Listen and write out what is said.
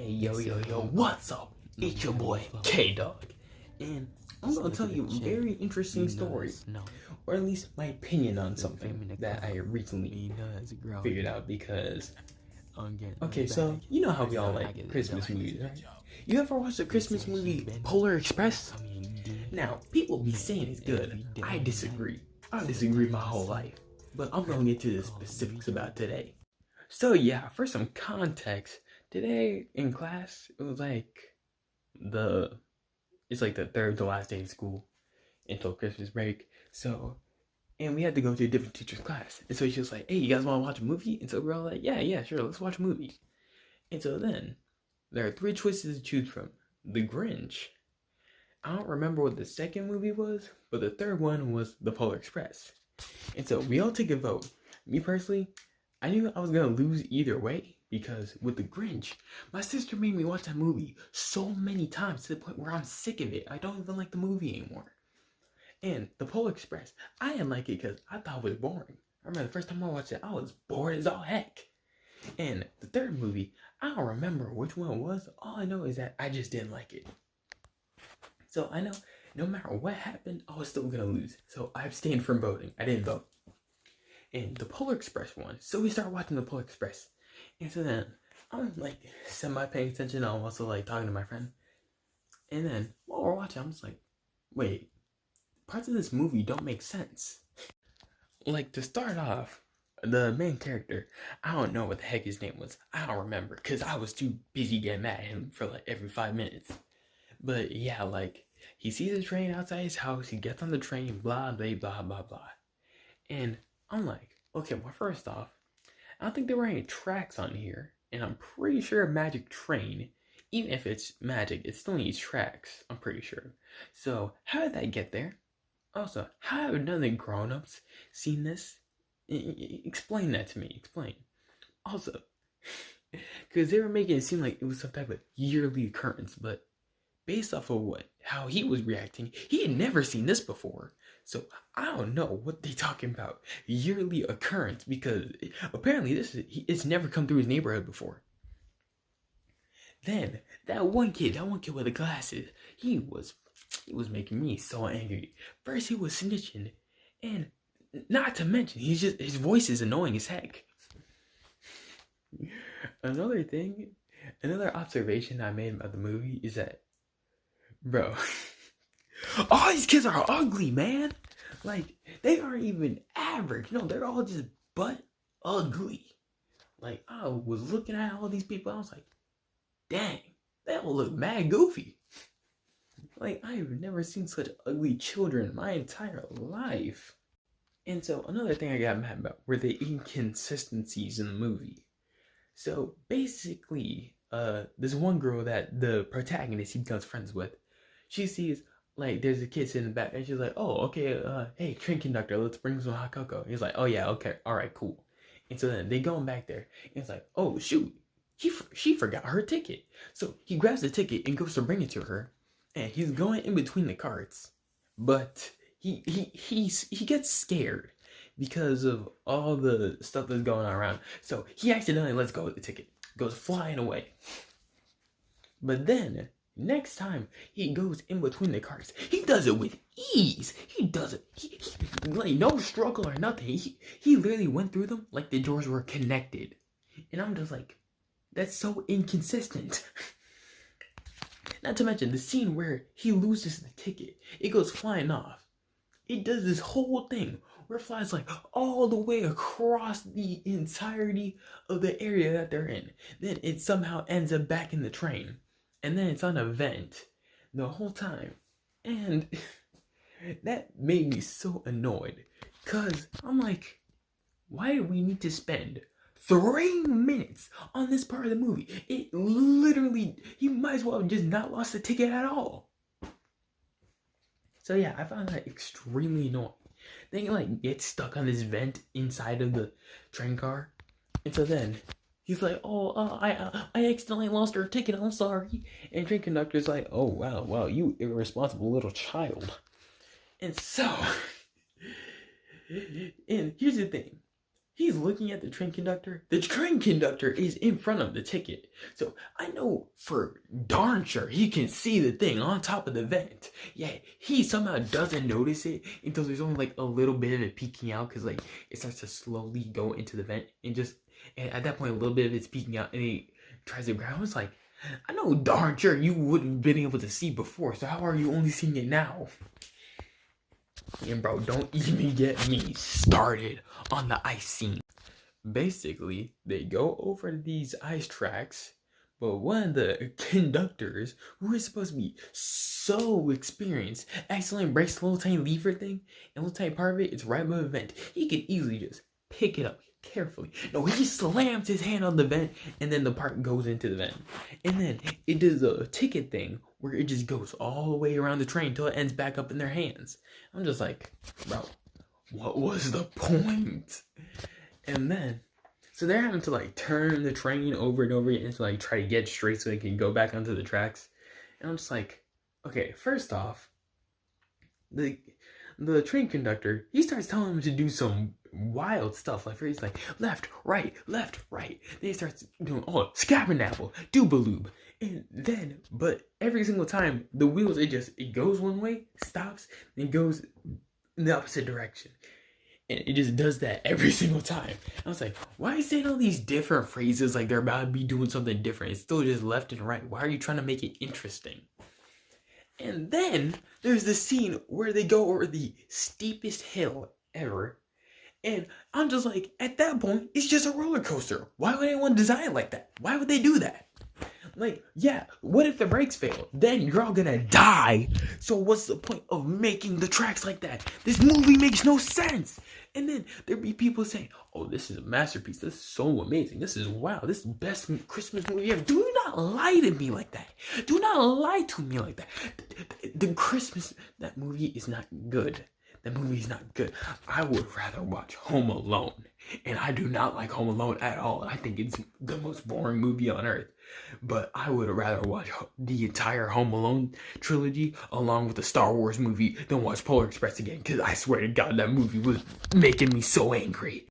Yo, what's up? It's your boy K-Dog, and I'm gonna tell you a very interesting story, or at least my opinion on something that I recently figured out because, okay, so you know how we all like Christmas movies, right? You ever watched the Christmas movie Polar Express? Now, people be saying it's good. I disagree. I disagree my whole life, but I'm gonna get to the specifics about today. So yeah, for some context, today in class, it was like it's like the third to last day of school until Christmas break. So, and we had to go to a different teacher's class. And so she was like, hey, you guys want to watch a movie? And so we were all like, yeah, sure, let's watch a movie. And so then, there are three choices to choose from. The Grinch. I don't remember what the second movie was, but the third one was The Polar Express. And so we all take a vote. Me personally, I knew I was going to lose either way because with The Grinch, my sister made me watch that movie so many times to the point where I'm sick of it. I don't even like the movie anymore. And The Polar Express, I didn't like it because I thought it was boring. I remember the first time I watched it, I was bored as all heck. And the third movie, I don't remember which one it was. All I know is that I just didn't like it. So I know no matter what happened, I was still going to lose. So I abstained from voting. I didn't vote. And the Polar Express one. So we start watching the Polar Express. And so then I'm like semi-paying attention. I'm also like talking to my friend. And then while we're watching, I'm just like, wait, parts of this movie don't make sense. Like to start off, the main character, I don't know what the heck his name was. I don't remember because I was too busy getting mad at him for like every 5 minutes. But yeah, like he sees a train outside his house. He gets on the train, blah, blah, blah, blah, blah. And I'm like, okay, well, first off, I don't think there were any tracks on here. And I'm pretty sure a magic train, even if it's magic, it still needs tracks, I'm pretty sure. So, how did that get there? Also, how have none of the grown-ups seen this? Explain that to me, explain. Also, because they were making it seem like it was some type of yearly occurrence, but based off of how he was reacting, he had never seen this before. So I don't know what they talking about yearly occurrence because apparently it's never come through his neighborhood before. Then that one kid with the glasses, he was making me so angry. First he was snitching, and not to mention his voice is annoying as heck. Another observation I made about the movie is that, bro, all these kids are ugly, man. Like, they aren't even average. No, they're all just butt ugly. Like, I was looking at all these people, I was like, dang, they all look mad goofy. Like, I've never seen such ugly children in my entire life. And so, another thing I got mad about were the inconsistencies in the movie. So, basically, this one girl that the protagonist he becomes friends with, she sees, like, there's a kid sitting in the back, and she's like, oh, okay, hey, train conductor, let's bring some hot cocoa. He's like, oh, yeah, okay, all right, cool. And so then they go back there, and it's like, oh, shoot, she forgot her ticket. So he grabs the ticket and goes to bring it to her, and he's going in between the carts, but he gets scared because of all the stuff that's going on around. So he accidentally lets go of the ticket, goes flying away. But then, next time he goes in between the carts, he does it with ease. He does it. He like no struggle or nothing. He literally went through them like the doors were connected. And I'm just like, that's so inconsistent. Not to mention the scene where he loses the ticket. It goes flying off. It does this whole thing where it flies like all the way across the entirety of the area that they're in. Then it somehow ends up back in the train. And then it's on a vent the whole time. And that made me so annoyed. Because I'm like, why do we need to spend 3 minutes on this part of the movie? It literally, you might as well have just not lost the ticket at all. So yeah, I found that extremely annoying. Then you like get stuck on this vent inside of the train car. And so then he's like, oh, I accidentally lost her ticket, I'm sorry. And train conductor's like, oh, wow, you irresponsible little child. And so, and here's the thing. He's looking at the train conductor. The train conductor is in front of the ticket. So I know for darn sure he can see the thing on top of the vent. Yeah, he somehow doesn't notice it until there's only like a little bit of it peeking out, because like it starts to slowly go into the vent, and at that point a little bit of it's peeking out, and he tries to grab it. It's like, I know darn sure you wouldn't have been able to see before, so how are you only seeing it now? And bro, don't even get me started on the ice scene. Basically, they go over these ice tracks, but one of the conductors, who is supposed to be so experienced, accidentally breaks the little tiny lever thing, and little tiny part of it is right above the vent. He could easily just pick it up carefully. No, he slams his hand on the vent, and then the part goes into the vent. And then it does a ticket thing where it just goes all the way around the train until it ends back up in their hands. I'm just like, bro, what was the point? And then, so they're having to like turn the train over and over again to like try to get straight so they can go back onto the tracks. And I'm just like, okay, first off, the train conductor, he starts telling them to do some wild stuff. Like he's like, left, right. Then he starts doing, scabernapple, doobaloob. And then, but every single time, the wheels, it goes one way, stops, and goes in the opposite direction. And it just does that every single time. I was like, why are you saying all these different phrases like they're about to be doing something different? It's still just left and right. Why are you trying to make it interesting? And then there's the scene where they go over the steepest hill ever. And I'm just like, at that point, it's just a roller coaster. Why would anyone design it like that? Why would they do that? Like, yeah, what if the brakes fail? Then you're all gonna die. So what's the point of making the tracks like that? This movie makes no sense. And then there'd be people saying, oh, this is a masterpiece. This is so amazing. This is wow. This is the best Christmas movie ever. Do not lie to me like that. Do not lie to me like that. That movie is not good. That movie is not good. I would rather watch Home Alone. And I do not like Home Alone at all. I think it's the most boring movie on earth. But I would rather watch the entire Home Alone trilogy along with the Star Wars movie than watch Polar Express again. Because I swear to God, that movie was making me so angry.